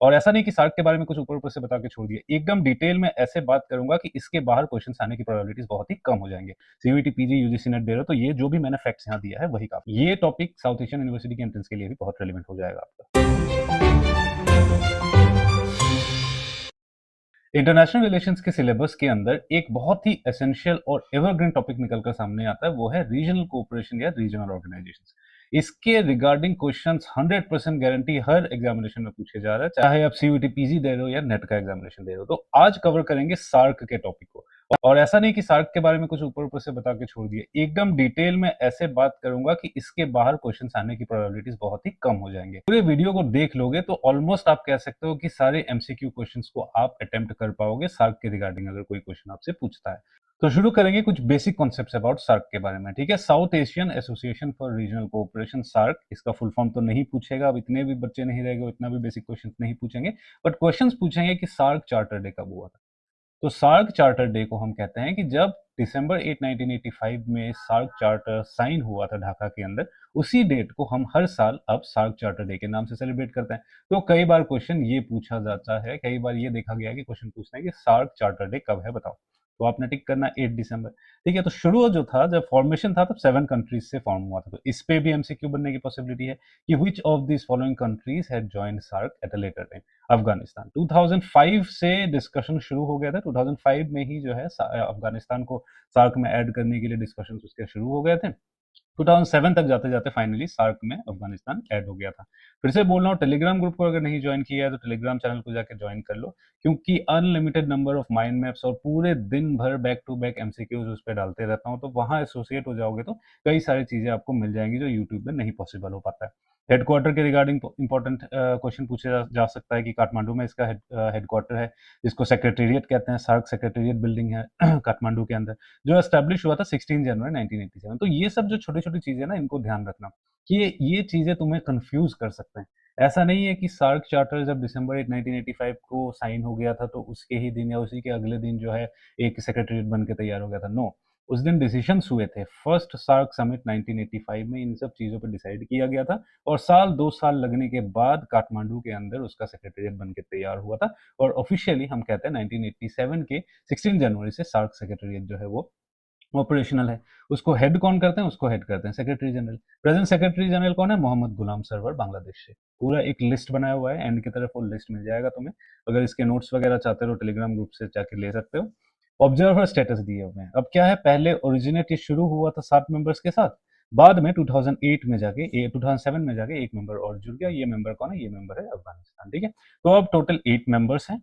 और ऐसा नहीं कि सार्क के बारे में कुछ ऊपर-ऊपर से बता के छोड़ दिया। एकदम डिटेल में ऐसे बात करूँगा कि इसके बाहर क्वेश्चन्स आने की प्रोबेबिलिटीज़ बहुत ही कम हो जाएँगे। सीयूईटी, पीजी, यूजीसी नेट दे रहे हो तो ये जो भी मैंने फैक्ट्स यहाँ दिया है वही काफ़ी। ये टॉपिक साउथ एशियन यूनिवर्सिटी के एंट्रेंस के लिए भी बहुत रेलेवेंट हो जाएगा आपका। इंटरनेशनल रिलेशंस के सिलेबस के अंदर एक बहुत ही एसेंशियल और एवरग्रीन टॉपिक निकलकर सामने आता है, वो है रीजनल कोऑपरेशन या रीजनल ऑर्गेनाइजेशंस। इसके रिगार्डिंग क्वेश्चंस 100% गारंटी हर एग्जामिनेशन में पूछे जा रहे हैं, चाहे आप सीयूटी पीजी दे रहे हो या नेट का एग्जामिनेशन दे रहे हो। तो आज कवर करेंगे सार्क के टॉपिक को, और ऐसा नहीं कि सार्क के बारे में कुछ ऊपर-ऊपर से बता के छोड़ दिए। एकदम डिटेल में ऐसे बात करूँगा कि इसके बाहर क्वेश्चन्स आने की प्रोबेबिलिटीज़ बहुत ही कम हो जाएँगे। पूरे वीडियो को देख लोगे तो ऑलमोस्ट आप कह सकते हो कि सारे एमसीक्यू क्वेश्चन्स को आप अटेम्प्ट कर पाओगे सार्क के रिगार्डिंग अगर कोई क्वेश्चन आपसे पूछता है। तो शुरू करेंगे कुछ बेसिक कॉन्सेप्ट्स अबाउट सार्क के बारे में, ठीक है? South Asian Association for Regional Cooperation, SAARC. इसका फुल फॉर्म तो नहीं पूछेगा, अब इतने भी बच्चे नहीं रहेंगे, इतना भी बेसिक क्वेश्चंस नहीं पूछेंगे, बट क्वेश्चंस पूछेंगे कि सार्क चार्टर डे कब हुआ था। तो सार्क चार्टर डे को हम कहते हैं कि जब दिसंबर 8 1985 में सार्क चार्टर साइन हुआ था ढाका के अंदर, उसी डेट को हम हर साल अब सार्क चार्टर डे के नाम से सेलिब्रेट करते हैं। तो कई बार क्वेश्चन ये पूछा जाता है, कई बार ये देखा गया है कि क्वेश्चन पूछते हैं कि सार्क चार्टर डे कब है बताओ, तो आपने टिक करना 8 दिसंबर। ठीक है, तो शुरू जो था, जब फॉर्मेशन था तब 7 कंट्रीज से फॉर्म हुआ था, तो इस पे भी एमसीक्यू बनने की पॉसिबिलिटी है कि which of this following countries had joined SAARC at a later time. Afghanistan. 2005 से डिस्कशन शुरू हो गया था, 2005 में ही जो है अफगानिस्तान को सार्क में ऐड करने के लिए डिस्कशन उसके शुरू हो गए थे। 2007 तक जाते जाते फाइनली सार्क में अफगानिस्तान ऐड हो गया था। फिर से बोल रहा हूँ, टेलीग्राम ग्रुप को अगर नहीं ज्वाइन किया है तो टेलीग्राम चैनल को जाकर ज्वाइन कर लो, क्योंकि unlimited number of mind maps और पूरे दिन भर बैक टू बैक एमसीक्यूज उस पर डालते रहता हूँ, तो वहां एसोसिएट हो जाओगे तो कई सारी चीजें आपको मिल जाएंगी जो यूट्यूब में नहीं पॉसिबल हो पाता है। हेडक्वार्टर के रिगार्डिंग इंपॉर्टेंट क्वेश्चन पूछे जा सकता है कि काठमांडू में इसका हेडक्वार्टर है, जिसको सेक्रेटेरिएट कहते हैं, सार्क सेक्रेटेरिएट बिल्डिंग है काठमांडू के अंदर, जो एस्टेब्लिश हुआ था 16 जनवरी 1987। तो ये सब जो छोटी-छोटी चीजें ना, इनको ध्यान रखना कि ये चीजें तुम्हें कंफ्यूज कर सकते हैं। ऐसा नहीं है कि सार्क चार्टर जब दिसंबर 8 1985 को साइन हो गया था तो उसके ही दिन या उसी के अगले दिन जो है एक सेक्रेटेरिएट बन के तैयार हो गया था। नो, उस दिन डिसीजंस हुए थे। फर्स्ट सार्क समिट 1985 में इन सब चीजों पर डिसाइड किया गया था, और साल 2 साल लगने के बाद काठमांडू के अंदर उसका सेक्रेटेरिएट बन के तैयार हुआ था, और ऑफिशियली हम कहते हैं 1987 के 16 जनवरी से सार्क सेक्रेटेरिएट जो है वो ऑपरेशनल है। उसको हेड कौन करते हैं? उसको हेड करते हैं secretary general. Present secretary general कौन है? मोहम्मद गुलाम सरवर, बांग्लादेश से। पूरा एक लिस्ट बनाया हुआ है, एंड की तरफ वो लिस्ट मिल जाएगा तुम्हें। अगर इसके नोट्स वगैरह चाहते हो टेलीग्राम ग्रुप से जाके ले सकते हो। ऑब्जर्वर स्टेटस दिए हुए हैं। अब क्या है, पहले ओरिजिनेट ये शुरू हुआ था 7 मेंबर्स के साथ, बाद में 2008 में जाके 2007 में जाके एक मेंबर और जुड़ गया। ये मेंबर कौन है? ये मेंबर है अफगानिस्तान। ठीक है, तो अब टोटल 8 मेंबर्स हैं,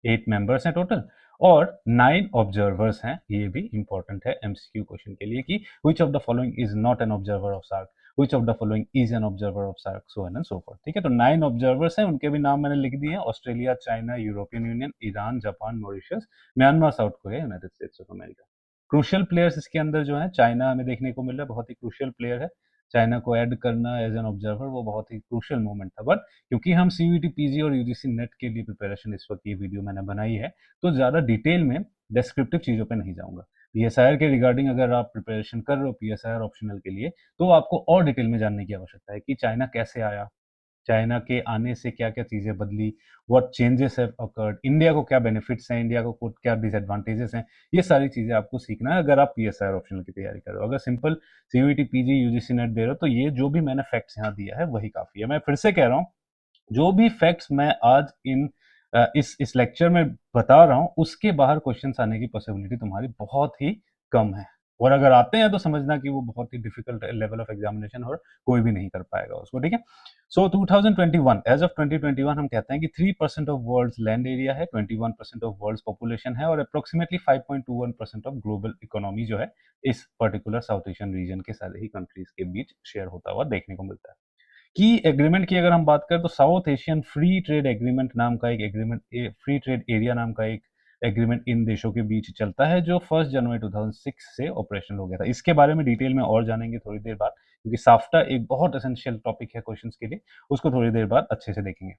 8 मेंबर्स हैं टोटल, और 9 ऑब्जर्वर्स हैं। ये भी इंपॉर्टेंट है एमसीक्यू क्वेश्चन के लिए कि which of the following is not an observer of SAARC, which of the following is an observer of SAARC, so on and so forth. ठीक है, तो 9 ऑब्जर्वर्स हैं, उनके भी नाम मैंने लिख दिए हैं: Australia, China, European union, Iran, Japan, Mauritius, Myanmar, south Korea, United states of America. Crucial players इसके अंदर जो है, चाइना हमें देखने को मिल रहा है, बहुत ही क्रूशियल प्लेयर है। चाइना को ऐड करना एज एन ऑब्जर्वर वो बहुत ही क्रूशियल मोमेंट था, बट क्योंकि हम सीयूईटी पीजी और यूजीसी नेट के लिए प्रिपरेशन इस वक्त ये वीडियो मैंने बनाई है, तो ज़्यादा डिटेल में डिस्क्रिप्टिव चीज़ों पे नहीं जाऊँगा। पीएसआईआर के रिगार्डिंग अगर आप प्रिपरेशन कर रहे हो पीएसआईआर ऑप्शनल के लिए, तो आपको और डिटेल में जानने की आवश्यकता है कि चाइना कैसे आया, चाइना के आने से क्या-क्या चीज़ें बदली, what changes have occurred, India को क्या बेनिफिट्स हैं, इंडिया को क्या डिसएडवांटेजेस हैं, ये सारी चीज़ें आपको सीखना है अगर आप पीएसआईआर ऑप्शनल की तैयारी कर रहे हो। अगर simple CUET, PG, UGC NET दे रहे हो, तो ये जो भी मैंने फैक्ट्स यहाँ दिया है वही काफ़ी है। मैं फिर से कह रहा हूँ, जो भी फैक्ट्स मैं आज इस लेक्चर में बता रहा हूँ, उसके बाहर क्वेश्चंस आने की पॉसिबिलिटी तुम्हारी बहुत ही कम है, और अगर आते हैं तो समझना कि वो बहुत ही डिफिकल्ट लेवल ऑफ एग्जामिनेशन और कोई भी नहीं कर पाएगा उसको। ठीक है, सो 2021, एज ऑफ 2021 हम कहते हैं कि 3% ऑफ वर्ल्ड्स लैंड एरिया है, 21% ऑफ वर्ल्ड्स पॉपुलेशन है, और अप्रोक्सीमेटली 5.21% ऑफ ग्लोबल इकोनॉमी जो है इस पर्टिकुलर साउथ एशियन रीजन के सारे ही कंट्रीज के बीच शेयर होता हुआ देखने को मिलता है। की एग्रीमेंट की अगर हम बात करें तो south Asian free trade agreement नाम का एक एग्रीमेंट, फ्री ट्रेड एरिया नाम का एक एग्रीमेंट इन देशों के बीच चलता है, जो 1 जनवरी 2006 से ऑपरेशनल हो गया था। इसके बारे में डिटेल में और जानेंगे थोड़ी देर बाद, क्योंकि साफ्टा एक बहुत एसेंशियल टॉपिक है क्वेश्चंस के लिए, उसको थोड़ी देर बाद अच्छे से देखेंगे।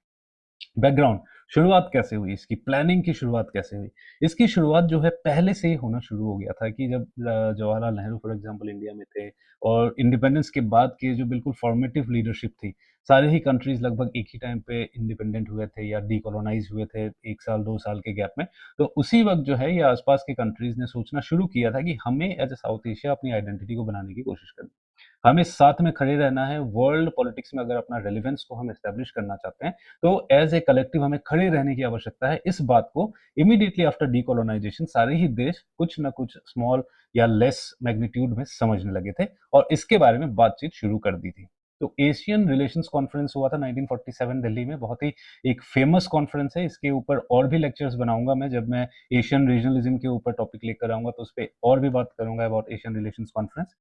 बैकग्राउंड, शुरुआत कैसे हुई इसकी, प्लानिंग की शुरुआत कैसे हुई? इसकी शुरुआत जो है पहले से ही होना शुरू हो गया था कि जब Jawaharlal Nehru for example India में थे, और इंडिपेंडेंस के बाद की जो बिल्कुल फॉर्मेटिव लीडरशिप थी, सारे ही कंट्रीज लगभग एक ही टाइम पे इंडिपेंडेंट हुए थे या डीकोलोनाइज हुए थे 1 साल 2 साल के गैप में। तो उसी वक़्त जो है ये आस-पास के कंट्रीज ने सोचना शुरू किया था कि हमें एज़ अ साउथ एशिया अपनी आइडेंटिटी को बनाने की कोशिश करनी है। हमें साथ में खड़े रहना है, वर्ल्ड पॉलिटिक्स में अगर अपना रेलेवेंस को हम एस्टैब्लिश करना चाहते हैं, तो एज़ ए कलेक्टिव हमें खड़े रहने की आवश्यकता है। इस बात को इमीडिएटली आफ्टर डीकोलोनाइज़ेशन सारे ही देश कुछ न कुछ स्मॉल या लेस मैग्नीट्यूड में समझने लगे थे और इसके बारे में बातचीत शुरू कर दी थी। तो एशियन रिलेशंस कॉन्फ्रेंस हुआ था 1947 दिल्ली में, बहुत ही एक फेमस कॉन्फ्रेंस है। इसके ऊपर और भी लेक्चर्स बनाऊँगा मैं, जब मैं एशियन रीजनलिज़्म के ऊपर टॉपिक लेकर आऊँगा, तो उसपे और भी बात करूँगा अबाउट एशियन रिलेशंस कॉन्फ्रेंस।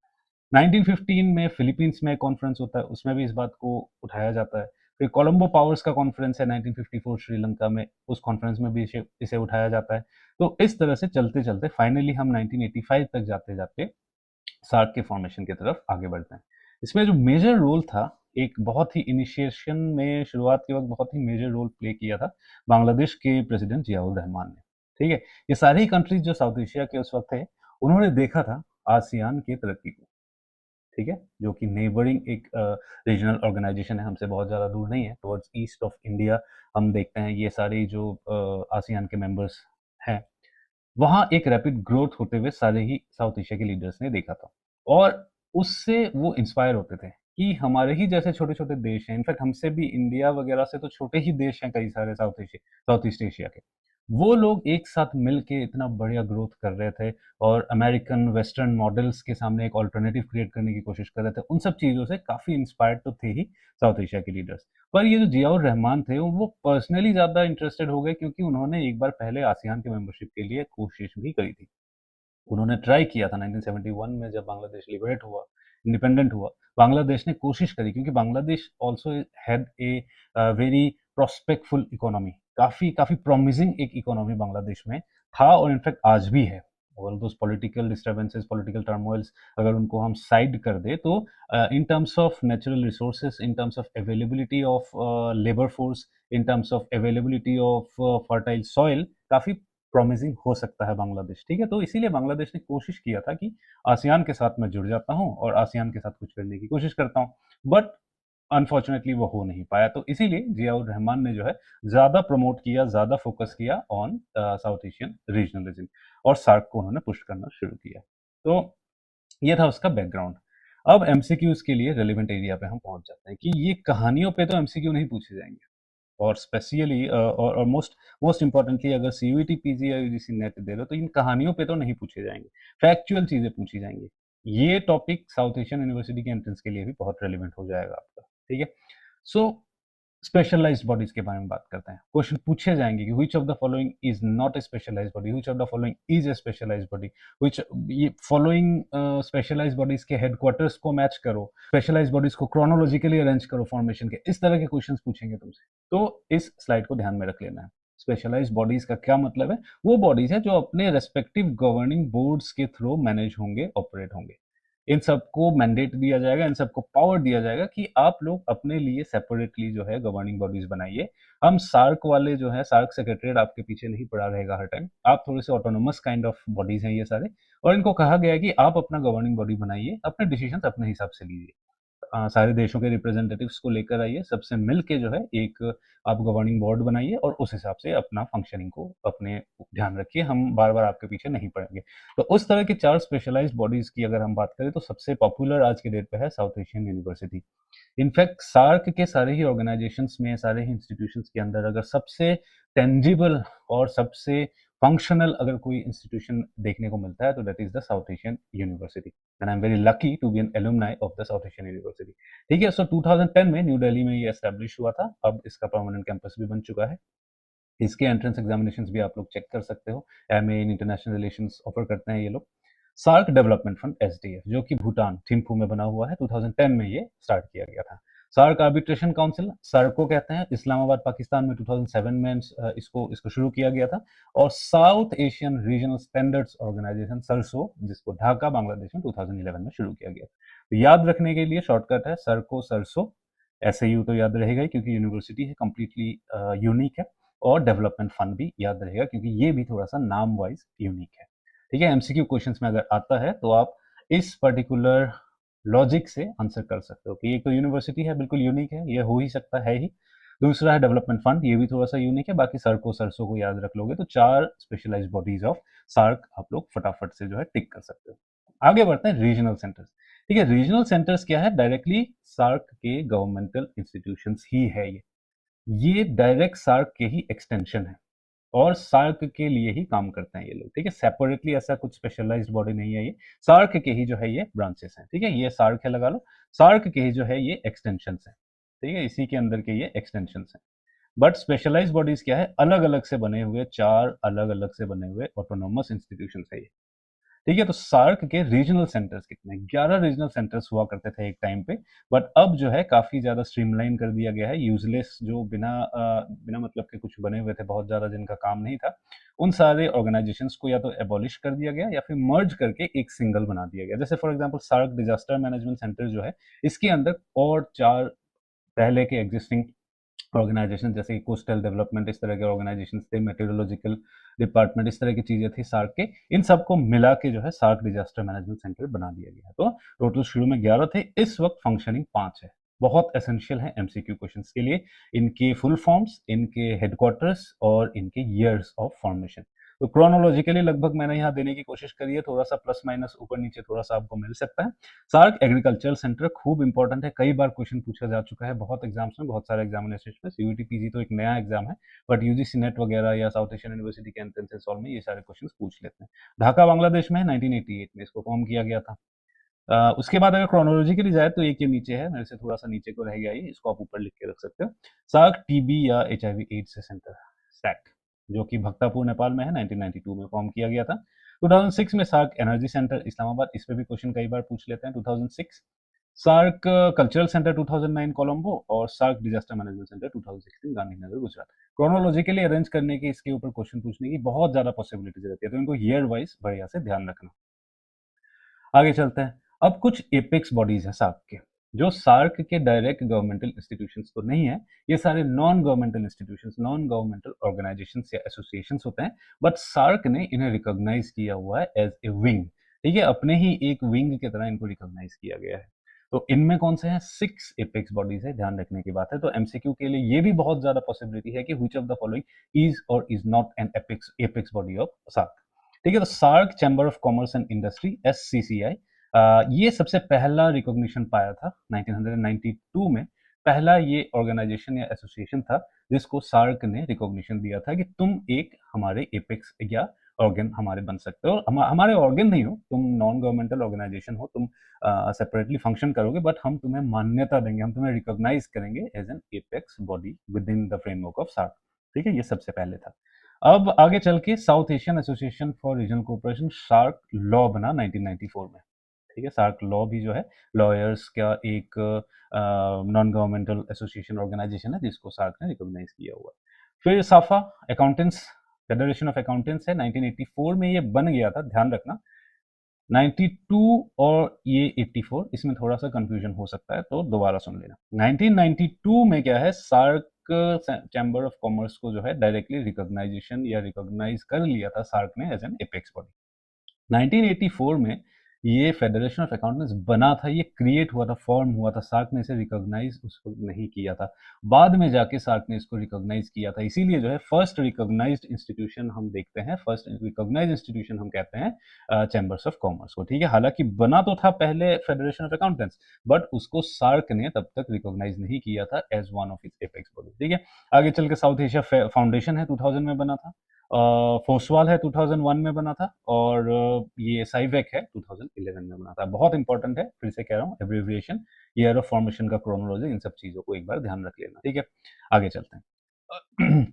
1915 में फिलीपींस में कॉन्फ्रेंस होता है, उसमें भी इस बात को उठाया जाता है। फिर कोलंबो पावर्स का कॉन्फ्रेंस है 1954 श्रीलंका में, उस कॉन्फ्रेंस में भी इसे इसे उठाया जाता है। तो इस तरह से चलते-चलते फाइनली हम 1985 तक जाते-जाते सार्क के फॉर्मेशन की तरफ आगे बढ़ते हैं। इसमें जो मेजर रोल था, एक बहुत ही इनिशिएशन में शुरुआत के वक़्त बहुत ही मेजर रोल प्ले किया था बांग्लादेश के प्रेसिडेंट जियाउर रहमान ने, ठीक है? ये सारी ही कंट्रीज़ जो साउथ एशिया के उस वक़्त थे, उन्होंने देखा था आसियान की तरक्की को। ठीक है? जो कि नेबरिंग एक रीजनल ऑर्गेनाइजेशन है, हमसे बहुत ज़्यादा दूर नहीं है, टुवर्ड्स ईस्ट ऑफ इंडिया हम देखते हैं ये सारी जो आसियान के मेंबर्स हैं, वहाँ एक रैपिड ग्रोथ होते हुए सारे ही साउथ एशिया के लीडर्स ने देखा था और उससे वो इंस्पायर होते थे कि हमारे ही जैसे छोटे-छोटे देश हैं, इनफैक्ट हमसे भी इंडिया वगैरह से तो छोटे ही देश हैं कई सारे साउथ ईस्ट एशिया के। वो लोग एक साथ मिल के इतना बढ़िया ग्रोथ कर रहे थे और अमेरिकन वेस्टर्न मॉडल्स के सामने एक अल्टरनेटिव क्रिएट करने की कोशिश कर रहे थे। उन सब चीज़ों से काफ़ी इंस्पायर्ड तो थे ही साउथ एशिया के लीडर्स। पर ये जो जियाउर रहमान थे, वो पर्सनली ज़्यादा इंटरेस्टेड हो गए क्योंकि उन्होंने एक बार पहले आसियान के मेंबरशिप के लिए कोशिश भी करी थी। उन्होंने ट्राई किया था 1971 में जब बांग्लादेश लिबरेट हुआ, इंडिपेंडेंट हुआ, बांग्लादेश ने कोशिश करी क्योंकि Bangladesh also had a very prospectful economy, काफ़ी काफ़ी प्रॉमिसिंग एक इकोनॉमी बांग्लादेश में था और इनफैक्ट आज भी है। All those political disturbances, political turmoils अगर उनको हम साइड कर दें तो in terms of natural resources, in terms of availability of labour force, in terms of availability of fertile soil काफ़ी प्रॉमिसिंग हो सकता है बांग्लादेश, ठीक है? तो इसीलिए बांग्लादेश ने कोशिश किया था कि आसियान के साथ मैं जुड़ जाता हूँ और आसियान के साथ कुछ करने की कोशिश करता हूँ। बट अनफॉर्चुनेटली वो हो नहीं पाया। तो इसीलिए जियाउर रहमान ने जो है ज़्यादा प्रमोट किया, ज़्यादा फोकस किया ऑन साउथ एशियन रीजनलिज़्म और सार्क को उन्होंने पुश करना शुरू किया। तो ये था उसका बैकग्राउंड। अब एमसीक्यूज़ के लिए रेलेवेंट एरिया पे हम पहुँच जाते हैं कि ये कहानियों पे तो एमसीक्यू नहीं पूछे जाएँगे। और स्पेशली और मोस्ट मोस्ट इम्पोर्टेंटली अगर सीयूईटी, पीजी या यूजीसी नेट दे रहे हो तो इन कहानियों पे तो नहीं पूछे जाएँगे, फैक्चुअल चीज़ें पूछी जाएँगी। ये टॉपिक साउथ एशियन यूनिवर्सिटी के एंट्रेंस के लिए भी बहुत रेलेवेंट हो जाएगा आपका, ठीक है? सो स्पेशलाइज्ड बॉडीज के बारे में बात करते हैं। क्वेश्चन पूछे जाएंगे कि which of the following is not a specialised body, which of the following is a specialised body, which ये फॉलोइंग स्पेशलाइज्ड बॉडीज के हेडक्वार्टर्स को मैच करो, स्पेशलाइज्ड बॉडीज को क्रोनोलॉजिकली अरेंज करो फॉर्मेशन के, इस तरह के क्वेश्चंस पूछेंगे तुमसे। तो इस स्लाइड को ध्यान में रख लेना है। स्पेशलाइज्ड बॉडीज का क्या मतलब है? वो बॉडीज है जो अपने रेस्पेक्टिव गवर्निंग बोर्ड्स के थ्रू मैनेज होंगे, ऑपरेट होंगे। इन सबको मैंडेट दिया जाएगा, इन सबको पावर दिया जाएगा कि आप लोग अपने लिए सेपरेटली जो है गवर्निंग बॉडीज बनाइए। हम सार्क वाले जो है, सार्क सेक्रेटरीट आपके पीछे नहीं पड़ा रहेगा हर टाइम। आप थोड़े से ऑटोनोमस काइंड ऑफ बॉडीज हैं ये सारे और इनको कहा गया है कि आप अपना गवर्निंग बॉडी बनाइए, अपने डिसीजंस अपने हिसाब से लीजिए। सारे देशों के रिप्रेजेंटेटिव्स को लेकर आइए, सबसे मिल के जो है एक आप गवर्निंग बोर्ड बनाइए और उस हिसाब से अपना फंक्शनिंग को अपने ध्यान रखिए, हम बार-बार आपके पीछे नहीं पड़ेंगे। तो उस तरह की 4 स्पेशलाइज़्ड बॉडीज़ की अगर हम बात करें तो सबसे पॉपुलर आज की डेट पे है South Asian University. In fact SAARC के सारे ही ऑर्गेनाइजेशंस में, सारे ही इंस्टीट्यूशंस के अंदर अगर सबसे टेंजिबल और सबसे फंक्शनल अगर कोई इंस्टीट्यूशन देखने को मिलता है तो that is the South Asian University and I am very lucky to be an alumni of the South Asian University. ठीक है, सो 2010 में न्यू दिल्ली में ये एस्टैब्लिश हुआ था, अब इसका परमानेंट कैंपस भी बन चुका है। इसके एंट्रेंस एग्जामिनेशंस भी आप लोग चेक कर सकते हो, MA in international relations offer करते हैं ये लोग। सार्क डेवलपमेंट फंड एसडीएफ जो कि भूटान थिम्पू में बना हुआ है, 2010 में ये स्टार्ट किया गया था। सार्क आर्बिट्रेशन काउंसिल, सार्क को कहते हैं, इस्लामाबाद पाकिस्तान में 2007 में इसको इसको शुरू किया गया था और South Asian Regional Standards Organisation SARSO, जिसको ढाका बांग्लादेश में 2011 में शुरू किया गया। तो याद रखने के लिए शॉर्टकट है सरको सरसो, ऐसे यू तो याद रहेगा ही क्योंकि यूनिवर्सिटी है, कंप्लीटली यूनिक है और डेवलपमेंट फंड भी याद रहेगा क्योंकि ये भी थोड़ा सा नाम वाइज यूनिक है। ठीक है, एमसीक्यू क्वेश्चंस में अगर आता है तो आप इस पर्टिकुलर लॉजिक से आंसर कर सकते हो कि एक तो यूनिवर्सिटी है, बिल्कुल यूनिक है, ये हो ही सकता है ही। दूसरा है डेवलपमेंट फंड, ये भी थोड़ा सा यूनिक है। बाकी सरसों को याद रख लोगे तो 4 स्पेशलाइज्ड बॉडीज ऑफ सार्क आप लोग फटाफट से जो है टिक कर सकते हो। आगे बढ़ते हैं रीजनल सेंटर्स। ठीक है, रीजनल सेंटर्स क्या है? डायरेक्टली सार्क के गवर्नमेंटल इंस्टीट्यूशंस ही है ये डायरेक्ट सार्क के ही एक्सटेंशन है और सार्क के लिए ही काम करते हैं ये लोग। ठीक है, सेपरेटली ऐसा कुछ स्पेशलाइज्ड बॉडी नहीं है, ये सार्क के ही जो है ये ब्रांचेस हैं। ठीक है, ये सार्क है, लगा लो, सार्क के ही जो है ये एक्सटेंशन है। ठीक है, इसी के अंदर के ये एक्सटेंशन हैं। बट स्पेशलाइज्ड बॉडीज क्या है? अलग अलग से बने हुए 4 अलग अलग से बने हुए ऑटोनोमस इंस्टीट्यूशन है ये। ठीक है, तो सार्क के रीजनल सेंटर्स कितने? 11 रीजनल सेंटर्स हुआ करते थे एक टाइम पे, बट अब जो है काफी ज्यादा स्ट्रीमलाइन कर दिया गया है। यूजलेस जो बिना मतलब के कुछ बने हुए थे, बहुत ज्यादा जिनका काम नहीं था, उन सारे ऑर्गेनाइजेशंस को या तो एबॉलिश कर दिया गया या फिर मर्ज करके एक सिंगल बना दिया गया। जैसे for example SAARC disaster management centre जो है, इसके अंदर और 4 पहले के एग्जिस्टिंग ऑर्गेनाइजेशन जैसे कि कोस्टल डेवलपमेंट, इस तरह के ऑर्गेनाइजेशन थे, मेटेरोलॉजिकल डिपार्टमेंट, इस तरह की चीजें थी सार्क के। इन सबको मिला के जो है सार्क डिजास्टर मैनेजमेंट सेंटर बना दिया गया है। तो टोटल शुरू में 11 थे, इस वक्त फंक्शनिंग 5 है। बहुत एसेंशियल है एमसीक्यू क्वेश्चंस के लिए, इनके फुल फॉर्म्स, इनके हेडक्वार्टर्स और इनके ईयर्स ऑफ फॉर्मेशन। तो क्रोनोलॉजिकली लगभग मैंने यहाँ देने की कोशिश करी है, थोड़ा सा प्लस माइनस ऊपर नीचे थोड़ा सा आपको मिल सकता है। सार्क एग्रीकल्चरल सेंटर खूब इंपॉर्टेंट है, कई बार क्वेश्चन पूछा जा चुका है बहुत एग्जाम्स में, बहुत सारे एग्जामिनेशन में। सीयूटी पीजी तो एक नया एग्जाम है, बट यूजीसी नेट वगैरह या साउथ एशियन यूनिवर्सिटी के एंट्रेंस एंड सॉल्व में ये सारे क्वेश्चन पूछ लेते हैं। ढाका बांग्लादेश में 1988 में इसको फॉर्म किया गया था। उसके बाद अगर क्रोनोलॉजी के लिए जाए तो एक ये नीचे है, मेरे से थोड़ा सा नीचे को रह गया ये, इसको आप ऊपर लिख के रख सकते हो। सार्क टीबी या एचआईवी एड्स सेंटर सैट, जो कि भक्तापुर नेपाल में है, 1992 में फॉर्म किया गया था। 2006 में सार्क एनर्जी सेंटर इस्लामाबाद, इस पे भी क्वेश्चन कई बार पूछ लेते हैं। 2006 सार्क कल्चरल सेंटर 2009 कोलंबो और SAARC disaster management centre 2016 Gandhinagar Gujarat. Chronologically arrange करने के, इसके ऊपर क्वेश्चन पूछने की बहुत ज्यादा पॉसिबिलिटीज रहती है, तो इनको ईयर वाइज बढ़िया से ध्यान रखना। आगे चलते हैं। अब कुछ एपेक्स बॉडीज हैं सार्क के, जो सार्क के डायरेक्ट गवर्नमेंटल इंस्टीट्यूशंस तो नहीं है, ये सारे non governmental institutions, non governmental organisations या एसोसिएशंस होते हैं, बट सार्क ने इन्हें रिकॉग्नाइज किया हुआ है एज ए विंग। ठीक है, अपने ही एक विंग की तरह इनको रिकॉग्नाइज किया गया है। तो इनमें कौन से हैं? 6 एपेक्स बॉडीज है, ध्यान रखने की बात है। तो एमसीक्यू के लिए ये भी बहुत ज्यादा पॉसिबिलिटी है कि which of the following is or is not an apex body of SAARC. ठीक है, तो SAARC chamber of commerce and industry, SCCI, ये सबसे पहला रिकॉग्निशन पाया था 1992 में। पहला ये ऑर्गेनाइजेशन या एसोसिएशन था जिसको सार्क ने रिकॉग्निशन दिया था कि तुम एक हमारे एपेक्स या ऑर्गन हमारे बन सकते हो। हमारे ऑर्गन नहीं हो, तुम नॉन गवर्नमेंटल ऑर्गेनाइजेशन हो, तुम सेपरेटली फंक्शन करोगे, बट हम तुम्हें मान्यता देंगे, हम तुम्हें रिकॉग्नाइज करेंगे as an apex body within the framework of SAARC. ठीक है, ये सबसे पहले था। अब आगे चल के South Asian Association for Regional Cooperation, SAARC law बना 1994 में। ठीक है, सार्क लॉ भी जो है लॉयर्स का एक नॉन गवर्नमेंटल एसोसिएशन ऑर्गेनाइजेशन है जिसको सार्क ने रिकॉग्नाइज किया हुआ है। फिर साफा अकाउंटेंट्स, फेडरेशन ऑफ अकाउंटेंट्स है, 1984 में ये बन गया था, ध्यान रखना। 92 और ये 84, इसमें थोड़ा सा कंफ्यूजन हो सकता है, तो दोबारा सुन लेना। 1992 में क्या है, सार्क चैम्बर ऑफ कॉमर्स को जो है डायरेक्टली रिकॉग्नाइजेशन या रिकॉग्नाइज कर लिया था सार्क ने एज एन एपेक्स बॉडी। 1984 में ये फेडरेशन ऑफ अकाउंटेंट्स बना था, ये क्रिएट हुआ था, फॉर्म हुआ था, सार्क ने इसे रिकॉग्नाइज उसको नहीं किया था, बाद में जाके सार्क ने इसको रिकॉग्नाइज किया था। इसीलिए जो है फर्स्ट रिकॉग्नाइज्ड इंस्टीट्यूशन हम देखते हैं, फर्स्ट रिकॉग्नाइज्ड इंस्टीट्यूशन हम कहते हैं चैम्बर्स ऑफ कॉमर्स को। ठीक है, हालांकि बना तो था पहले फेडरेशन ऑफ अकाउंटेंट्स, बट उसको सार्क ने तब तक रिकॉग्नाइज नहीं किया था as one of its apex body. ठीक है, आगे चल के साउथ एशिया फाउंडेशन है, 2000 में बना था। फोसवाल है, 2001 में बना था। और ये साइवेक है, 2011 में बना था। बहुत इंपॉर्टेंट है, फिर से कह रहा हूँ, एब्रिविएशन, ईयर ऑफ फॉर्मेशन का क्रोनोलॉजी, इन सब चीजों को एक बार ध्यान रख लेना। ठीक है, आगे चलते हैं।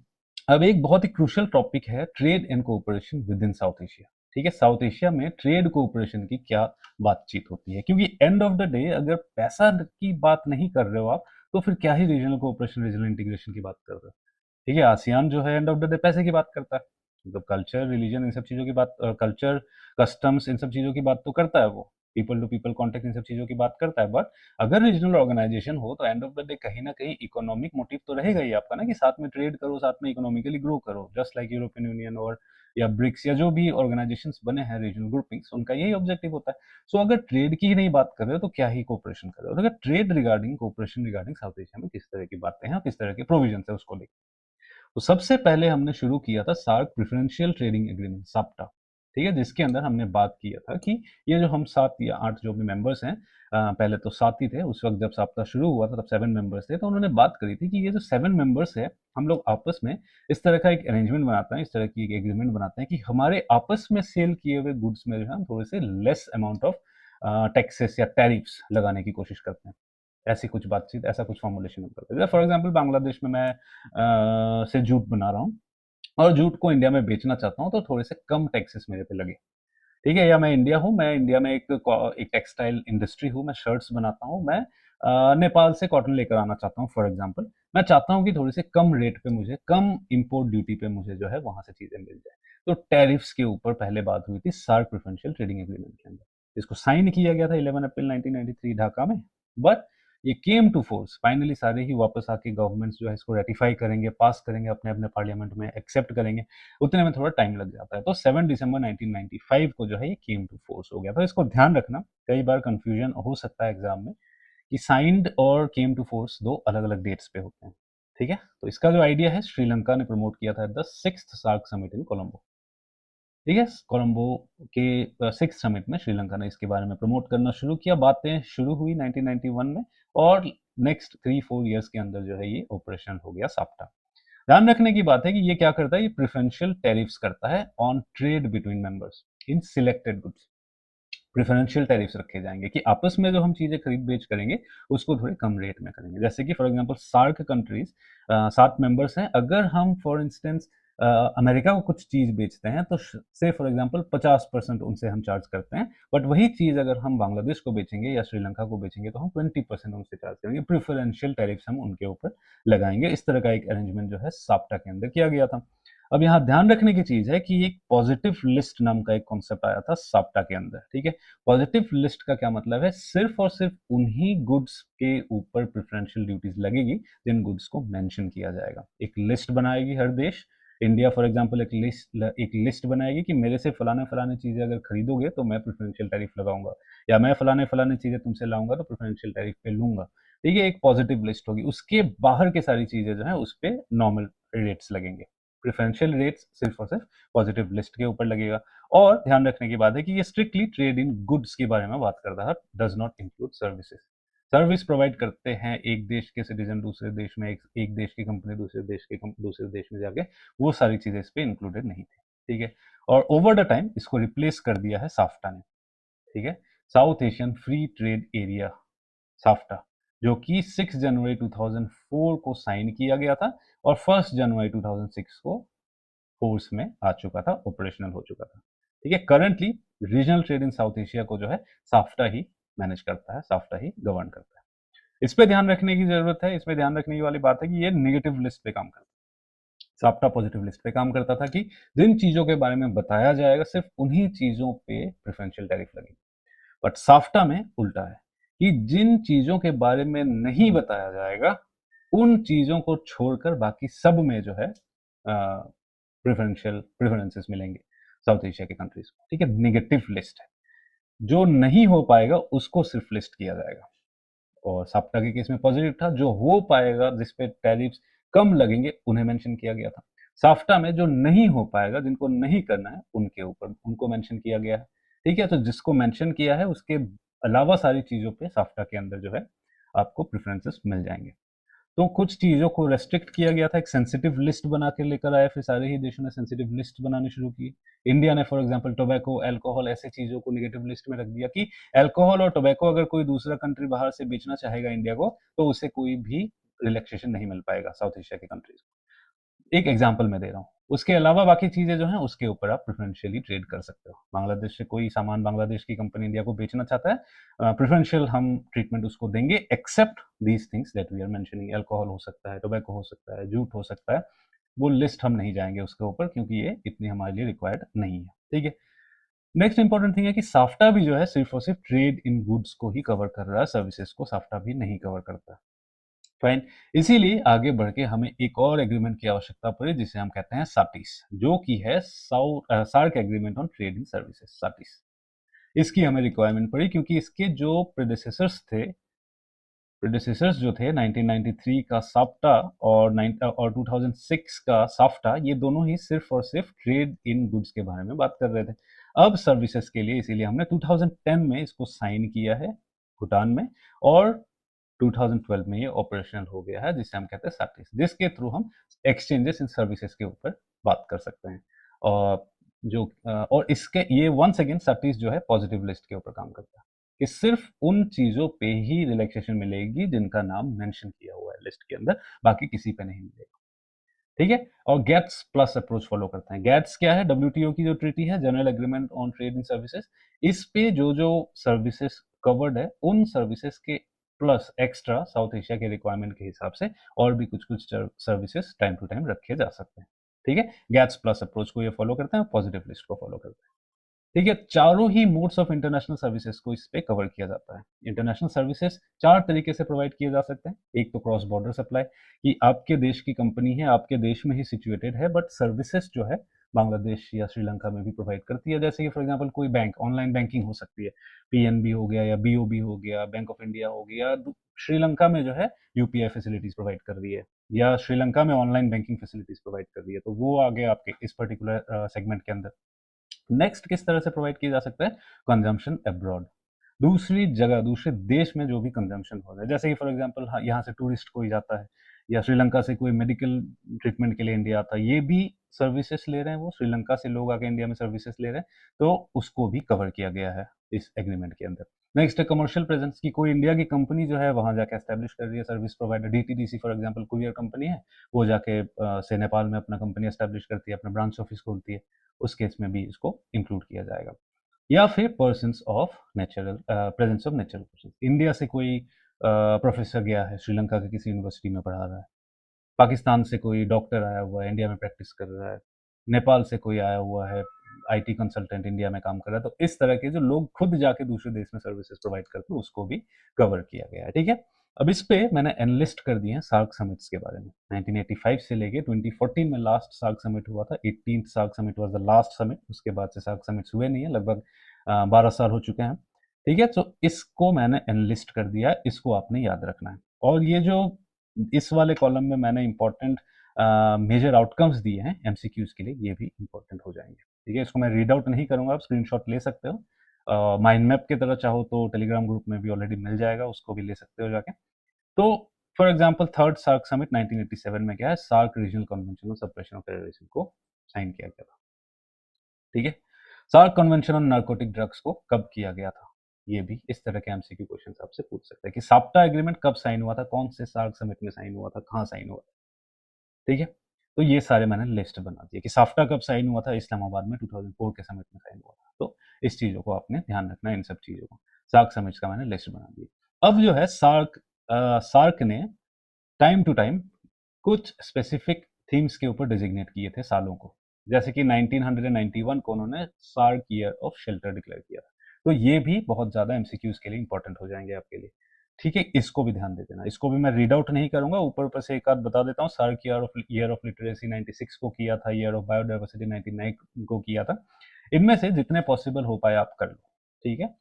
अब एक बहुत ही क्रूशियल टॉपिक है, trade and cooperation with in south Asia. ठीक है, साउथ एशिया में ट्रेड कोऑपरेशन की क्या बातचीत होती है, क्योंकि एंड ऑफ द डे अगर पैसा की बात नहीं कर रहे हो आप, तो फिर क्या ही रीजनल कोऑपरेशन, रीजनल इंटीग्रेशन की बात कर रहे हो। ठीक है, आसियान जो है एंड ऑफ द डे पैसे की बात करता है, मतलब कल्चर, रिलीजन, इन सब चीज़ों की बात, कल्चर, कस्टम्स, इन सब चीज़ों की बात तो करता है वो, पीपल टू पीपल कॉन्टेक्ट, इन सब चीज़ों की बात करता है। बट अगर रीजनल ऑर्गेनाइजेशन हो तो एंड ऑफ द डे कहीं ना कहीं इकोनॉमिक मोटिव तो रहेगा ही आपका ना, कि साथ में ट्रेड करो, साथ में इकोनॉमिकली ग्रो करो, जस्ट लाइक यूरोपियन यूनियन और या ब्रिक्स या जो भी ऑर्गेनाइजेशंस बने हैं रीजनल ग्रुपिंग्स, उनका यही ऑब्जेक्टिव होता है। सो अगर ट्रेड की ही नहीं बात कर रहे हो तो क्या ही कोऑपरेशन कर रहे हो। तो अगर trade regarding cooperation regarding south Asia में किस तरह की बातें हैं, किस तरह के प्रोविजन है उसको लेकर, तो सबसे पहले हमने शुरू किया था SAARC preferential trading agreement SAPTA, ठीक है, जिसके अंदर हमने बात किया था कि ये जो हम 7 या 8 जो भी मेंबर्स हैं, पहले तो 7 ही थे, उस वक्त जब साप्ता शुरू हुआ था तब 7 मेंबर्स थे, तो उन्होंने बात करी थी कि ये जो 7 मेंबर्स है, हम लोग आपस में इस तरह का एक अरेंजमेंट बनाते हैं, इस तरह की एक एग्रीमेंट बनाते हैं कि हमारे आपस में सेल किए हुए गुड्स में जो है हम थोड़े से लेस अमाउंट ऑफ टैक्सेस या टैरिफ्स लगाने की कोशिश करते हैं। ऐसी कुछ बातचीत, ऐसा कुछ फॉर्मुलेशन हम करते हैं। फॉर एग्जाम्पल बांग्लादेश में मैं से जूट बना रहा हूँ और जूट को इंडिया में बेचना चाहता हूँ, तो थोड़े से कम टैक्सेस मेरे पे लगे, ठीक है। या मैं इंडिया हूँ, मैं इंडिया में एक टेक्सटाइल इंडस्ट्री हूँ, मैं शर्ट्स बनाता हूँ, मैं नेपाल से कॉटन लेकर आना चाहता हूँ फॉर एग्जाम्पल, मैं चाहता हूँ कि थोड़ी से कम रेट पे मुझे, कम इंपोर्ट ड्यूटी पे मुझे जो है वहां से चीजें मिल जाए। तो टैरिफ्स के ऊपर पहले बात हुई थी सार्क प्रेफरेंशियल ट्रेडिंग एग्रीमेंट के अंदर, इसको साइन किया गया था 11 अप्रैल 1993 ढाका में। बट ये केम टू फोर्स, फाइनली सारे ही वापस आके गवर्नमेंट्स जो है इसको रेटिफाई करेंगे, पास करेंगे, अपने अपने पार्लियामेंट में एक्सेप्ट करेंगे, उतने में थोड़ा टाइम लग जाता है। तो 7 दिसंबर 1995 को जो है ये केम टू फोर्स हो गया। तो इसको ध्यान रखना, कई बार कंफ्यूजन हो सकता है एग्जाम में कि साइंड और केम टू फोर्स दो अलग अलग डेट्स पे होते हैं, ठीक है। तो इसका जो आइडिया है श्रीलंका ने प्रमोट किया था the 6th SAARC summit in Colombo, ठीक है। कोलंबो के 6th समिट में श्रीलंका ने इसके बारे में प्रमोट करना शुरू किया, बातें शुरू हुई 1991 में, और नेक्स्ट 3-4 ईयर्स के अंदर जो है ये ऑपरेशन हो गया साप्टा। ध्यान रखने की बात है कि ये क्या करता है, ये प्रेफरेंशियल टैरिफ्स करता है on trade between members in selected goods. Preferential tariffs रखे जाएंगे कि आपस में जो हम चीजें खरीद बेच करेंगे उसको थोड़े कम रेट में करेंगे। जैसे कि for example SAARC countries 7 members हैं, अगर हम फॉर इंस्टेंस अमेरिका को कुछ चीज बेचते हैं तो से फॉर एग्जांपल 50% उनसे हम चार्ज करते हैं, बट वही चीज अगर हम बांग्लादेश को बेचेंगे या श्रीलंका को बेचेंगे तो हम 20% उनसे चार्ज करेंगे, प्रेफरेंशियल टैरिफ्स हम उनके ऊपर लगाएंगे। इस तरह का एक अरेंजमेंट जो है साप्टा के अंदर किया गया था। अब यहाँ ध्यान रखने की चीज है कि एक पॉजिटिव लिस्ट नाम का एक कॉन्सेप्ट आया था साप्टा के अंदर, ठीक है। पॉजिटिव लिस्ट का क्या मतलब है, सिर्फ और सिर्फ उन्हीं गुड्स के ऊपर प्रेफरेंशियल ड्यूटीज लगेगी जिन गुड्स को मेंशन किया जाएगा। एक लिस्ट बनाएगी हर देश, इंडिया फॉर एग्जांपल एक लिस्ट बनाएगी कि मेरे से फलाने फलाने चीजें अगर खरीदोगे तो मैं प्रेफरेंशियल टैरिफ लगाऊंगा, या मैं फलाने फलाने चीजें तुमसे लाऊंगा तो प्रेफरेंशियल टैरिफ पे लूंगा, ठीक है। एक पॉजिटिव लिस्ट होगी, उसके बाहर के सारी चीजें जो है उस पर नॉर्मल रेट्स लगेंगे। प्रेफरेंशियल रेट्स सिर्फ और सिर्फ पॉजिटिव लिस्ट के ऊपर लगेगा। और ध्यान रखने की बात है कि ये स्ट्रिक्टली ट्रेड इन गुड्स के बारे में बात करता है, does not include services. Service provide करते हैं एक देश के सिटीजन दूसरे देश में, एक देश की कंपनी दूसरे देश में जाके, वो सारी चीजें इस पे इंक्लूडेड नहीं थी, ठीक है। और ओवर द टाइम इसको रिप्लेस कर दिया है साफ्टा ने, ठीक है, South Asian free trade area SAFTA, जो कि 6 जनवरी 2004 को साइन किया गया था और 1 जनवरी 2006 को फोर्स में आ चुका था, ऑपरेशनल हो चुका था, ठीक है। Currently regional trade in south Asia को जो है साफ्टा ही मैनेज करता है, साफ्टा ही गवर्न करता है। इस पे ध्यान रखने की जरूरत है, इसमें ध्यान रखने की वाली बात है कि ये नेगेटिव लिस्ट पे काम करता है, साप्टा पॉजिटिव लिस्ट पे काम करता था कि जिन चीजों के बारे में बताया जाएगा सिर्फ उन्हीं चीजों पे प्रेफरेंशियल टैरिफ लगेगी। बट साफ्टा में उल्टा है कि जिन चीजों के बारे में नहीं बताया जाएगा उन चीजों को छोड़कर बाकी सब में जो है प्रेफरेंसेस मिलेंगे साउथ एशिया के कंट्रीज को, ठीक है। नेगेटिव लिस्ट है, जो नहीं हो पाएगा उसको सिर्फ लिस्ट किया जाएगा। और साप्टा के केस में पॉजिटिव था, जो हो पाएगा जिसपे टैरिफ्स कम लगेंगे उन्हें मेंशन किया गया था। साफ्टा में जो नहीं हो पाएगा, जिनको नहीं करना है, उनके ऊपर उनको मेंशन किया गया है, ठीक है। तो जिसको मेंशन किया है उसके अलावा सारी चीजों पे साफ्टा के अंदर जो है आपको प्रेफरेंसेस मिल जाएंगे। तो कुछ चीजों को रेस्ट्रिक्ट किया गया था, एक सेंसिटिव लिस्ट बना के लेकर आया, फिर सारे ही देशों ने सेंसिटिव लिस्ट बनानी शुरू की। इंडिया ने फॉर एग्जांपल टोबैको, अल्कोहल, ऐसे चीजों को नेगेटिव लिस्ट में रख दिया कि अल्कोहल और टोबैको अगर कोई दूसरा कंट्री बाहर से बेचना चाहेगा इंडिया को तो उसे कोई भी रिलैक्सेशन नहीं मिल पाएगा साउथ एशिया के कंट्रीज को। एक एग्जाम्पल मैं दे रहा हूँ, उसके अलावा बाकी चीजें जो हैं उसके ऊपर आप प्रेफरेंशियली ट्रेड कर सकते हो। बांग्लादेश से कोई सामान बांग्लादेश की कंपनी इंडिया को बेचना चाहता है, प्रेफरेंशियल हम ट्रीटमेंट उसको देंगे, except these things that we are mentioning. Alcohol हो सकता है, टोबैको हो सकता है, जूट हो सकता है, वो लिस्ट हम नहीं जाएंगे उसके ऊपर क्योंकि ये इतनी हमारे लिए रिक्वायर्ड नहीं है, ठीक है। नेक्स्ट इंपॉर्टेंट थिंग है कि साफ्टा भी जो है सिर्फ और सिर्फ ट्रेड इन गुड्स को ही कवर कर रहा है, सर्विसेज को साफ्टा भी नहीं कवर करता। फाइन। इसीलिए आगे बढ़ के हमें एक और एग्रीमेंट की आवश्यकता पड़ी जिसे हम कहते हैं साटिस, जो कि है SAARC agreement on trade in services, SATIS. इसकी हमें रिक्वायरमेंट पड़ी क्योंकि इसके जो प्रेडेसेसर्स जो थे 1993 का साप्टा और 2006 का साफ्टा, ये दोनों ही सिर्फ और सिर्फ ट्रेड इन गुड्स के बारे में बात कर रहे थे। अब सर्विसेज के लिए इसीलिए हमने 2010 में इसको साइन किया है भूटान में, और 2012 में ये ऑपरेशनल हो गया है, जिसे हम कहते हैं साटिस, जिसके थ्रू हम एक्सचेंजेस इन सर्विसेज के ऊपर बात कर सकते हैं। और और इसके ये वंस अगेन साटिस जो है पॉजिटिव लिस्ट के ऊपर काम करता है कि सिर्फ उन चीजों पे ही रिलैक्सेशन मिलेगी जिनका नाम मेंशन किया हुआ है लिस्ट के अंदर, बाकी किसी पे नहीं मिलेगा। ठीक है, और गेट्स प्लस अप्रोच फॉलो करते हैं। गेट्स क्या है? डब्ल्यूटीओ की जो ट्रीटी है, general agreement on trade in services, इस पे जो जो सर्विसेज कवर्ड है उन सर्विसेज के प्लस एक्स्ट्रा साउथ एशिया के रिक्वायरमेंट के हिसाब से और भी कुछ कुछ सर्विसेज टाइम टू टाइम रखे जा सकते हैं। ठीक है, गैट्स प्लस अप्रोच को ये फॉलो करते हैं, पॉजिटिव लिस्ट को फॉलो करते हैं। ठीक है, चारों ही मोड्स ऑफ इंटरनेशनल सर्विसेज को इस पे कवर किया जाता है। इंटरनेशनल सर्विसेज चार तरीके से प्रोवाइड किए जा सकते हैं। एक तो क्रॉस बॉर्डर सप्लाई, कि आपके देश की कंपनी है, आपके देश में ही सिचुएटेड है, बट सर्विसेज जो है बांग्लादेश या श्रीलंका में भी प्रोवाइड करती है। जैसे कि फॉर एग्जांपल कोई बैंक, ऑनलाइन बैंकिंग हो सकती है, पीएनबी हो गया या बीओबी हो गया, बैंक ऑफ इंडिया हो गया, श्रीलंका में जो है यूपीआई फैसिलिटीज प्रोवाइड कर रही है, या श्रीलंका में ऑनलाइन बैंकिंग फैसिलिटीज प्रोवाइड कर रही है, तो वो आगे आपके इस पर्टिकुलर सेगमेंट के अंदर। नेक्स्ट किस तरह से प्रोवाइड किया जा सकता है? कंजम्पशन अब्रॉड, दूसरी जगह दूसरे देश में जो भी कंजम्पशन हो रहा है, जैसे कि फॉर एग्जांपल यहाँ से टूरिस्ट कोई जाता है या श्रीलंका से कोई मेडिकल ट्रीटमेंट के लिए इंडिया आता है, ये भी सर्विसेज ले रहे हैं, वो श्रीलंका से लोग आके इंडिया में सर्विसेज ले रहे हैं, तो उसको भी कवर किया गया है इस एग्रीमेंट के अंदर। नेक्स्ट है कमर्शियल प्रेजेंस, की कोई इंडिया की कंपनी जो है वहां जाके एस्टेब्लिश कर रही है service provider, DTDC for example courier company है, वो जाके से नेपाल में अपना कंपनी एस्टेब्लिश करती है, अपना ब्रांच ऑफिस खोलती है, उस केस में भी इसको इंक्लूड किया जाएगा। या फिर persons of natural presence of natural person, India से कोई प्रोफेसर गया है श्रीलंका के किसी यूनिवर्सिटी में पढ़ा रहा है, पाकिस्तान से कोई डॉक्टर आया हुआ है इंडिया में प्रैक्टिस कर रहा है, नेपाल से कोई आया हुआ है आईटी कंसल्टेंट इंडिया में काम कर रहा है, तो इस तरह के जो लोग खुद जाके दूसरे देश में सर्विसेज प्रोवाइड करते हैं उसको भी कवर किया गया है। ठीक है, अब इस पे मैंने एनलिस्ट कर दिए हैं सार्क समिट्स के बारे में। 1985 से लेके 2014 में लास्ट सार्क समिट हुआ था, 18th SAARC summit was the last summit, उसके बाद से सार्क समिट्स हुए नहीं है, लगभग 12 साल हो चुके हैं। ठीक है, तो इसको मैंने एनलिस्ट कर दिया, इसको आपने याद रखना है। और ये जो इस वाले कॉलम में मैंने इंपॉर्टेंट मेजर आउटकम्स दिए हैं एमसीक्यूज के लिए, ये भी इंपॉर्टेंट हो जाएंगे। ठीक है, इसको मैं रीड आउट नहीं करूंगा, आप स्क्रीनशॉट ले सकते हो, माइंड मैप की तरह चाहो तो टेलीग्राम ग्रुप में भी ऑलरेडी मिल जाएगा, उसको भी ले सकते हो जाके। तो for example third SAARC summit 1987 में क्या है, SAARC regional convention on suppression of terrorism को साइन किया गया था। ठीक है, SAARC convention on narcotic drugs को कब किया गया था, ये भी इस तरह के एमसीक्यू क्वेश्चन आपसे पूछ सकते हैं कि साप्टा एग्रीमेंट कब साइन हुआ था, कौन से सार्क समिट में साइन हुआ था, कहाँ साइन हुआ था। ठीक है, तो ये सारे मैंने लिस्ट बना दिए कि साफ्टा कब साइन हुआ था, इस्लामाबाद में 2004 के समिट में साइन हुआ था, तो इस चीजों को आपने ध्यान रखना है, इन सब चीजों को। सार्क समिट्स का मैंने लिस्ट बना दिया। अब जो है सार्क ने टाइम टू टाइम कुछ स्पेसिफिक थीम्स के ऊपर डिजिग्नेट किए थे सालों को, जैसे कि 1991 को उन्होंने SAARC year of shelter declare किया था, तो ये भी बहुत ज्यादा एमसीक्यूज के लिए इंपॉर्टेंट हो जाएंगे आपके लिए। ठीक है, इसको भी ध्यान दे देना, इसको भी मैं रीड आउट नहीं करूंगा, ऊपर ऊपर से एक आध बता देता हूँ। सार्क ईयर ऑफ लिटरेसी 96 को किया था, ईयर ऑफ बायोडाइवर्सिटी 99 को किया था, इनमें से जितने पॉसिबल हो पाए आप कर लो। ठीक है,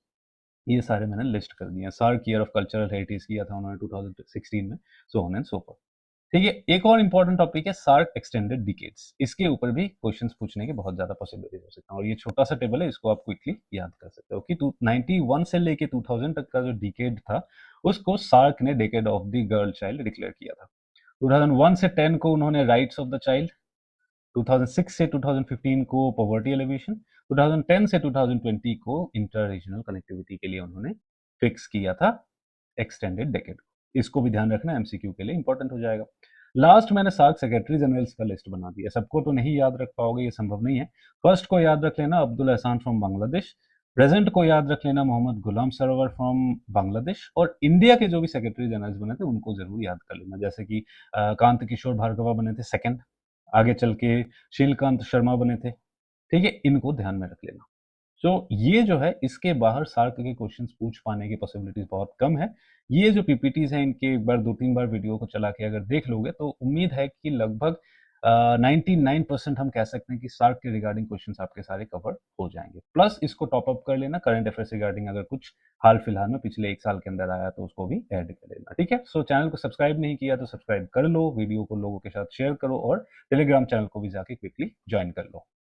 ये सारे मैंने लिस्ट कर दिए। SAARC year of cultural heritage किया था उन्होंने 2016 में, so on and so forth. ठीक है, एक और इंपॉर्टेंट टॉपिक है सार्क एक्सटेंडेड डिकेड्स, इसके ऊपर भी क्वेश्चंस पूछने के बहुत ज्यादा पॉसिबिलिटीज हो सकता है, और ये छोटा सा टेबल है, इसको आप क्विकली याद कर सकते हो कि 91 से लेके 2000 तक का जो डिकेड था उसको सार्क ने decade of the girl child declare किया था। 2001 से 10 को उन्होंने राइट्स ऑफ द चाइल्ड, 2006 से 2015 को पॉवर्टी एलिवेशन, 2010 से 2020 को इंटर रीजनल कनेक्टिविटी के लिए उन्होंने फिक्स किया था एक्सटेंडेड डेकेड। इसको भी ध्यान रखना, एमसीक्यू के लिए इंपॉर्टेंट हो जाएगा। लास्ट मैंने सार्क सेक्रेटरी जनरल्स का लिस्ट बना दिया, सबको तो नहीं याद रख पाओगे, ये संभव नहीं है। फर्स्ट को याद रख लेना अब्दुल एहसान फ्रॉम बांग्लादेश, प्रेजेंट को याद रख लेना मोहम्मद गुलाम सरवर फ्रॉम बांग्लादेश, और इंडिया के जो भी सेक्रेटरी जनरल्स बने थे उनको जरूर याद कर लेना, जैसे कि कांत किशोर भार्गवा बने थे सेकंड, आगे चल के शीलकांत शर्मा बने थे। ठीक है, इनको ध्यान में रख लेना। तो ये जो है इसके बाहर सार्क के क्वेश्चंस पूछ पाने की पॉसिबिलिटीज बहुत कम है। ये जो पीपीटीज हैं इनके एक बार 2-3 बार वीडियो को चला के अगर देख लोगे तो उम्मीद है कि लगभग 99% हम कह सकते हैं कि सार्क के रिगार्डिंग क्वेश्चंस आपके सारे कवर हो जाएंगे। प्लस इसको टॉप अप कर लेना करंट अफेयर्स रिगार्डिंग, अगर कुछ हाल फिलहाल में पिछले 1 साल के अंदर आया तो उसको भी ऐड कर लेना, ठीक है। सो चैनल को सब्सक्राइब नहीं किया तो सब्सक्राइब कर लो, वीडियो को लोगों के साथ शेयर करो और टेलीग्राम चैनल को भी जाके क्विकली ज्वाइन कर लो।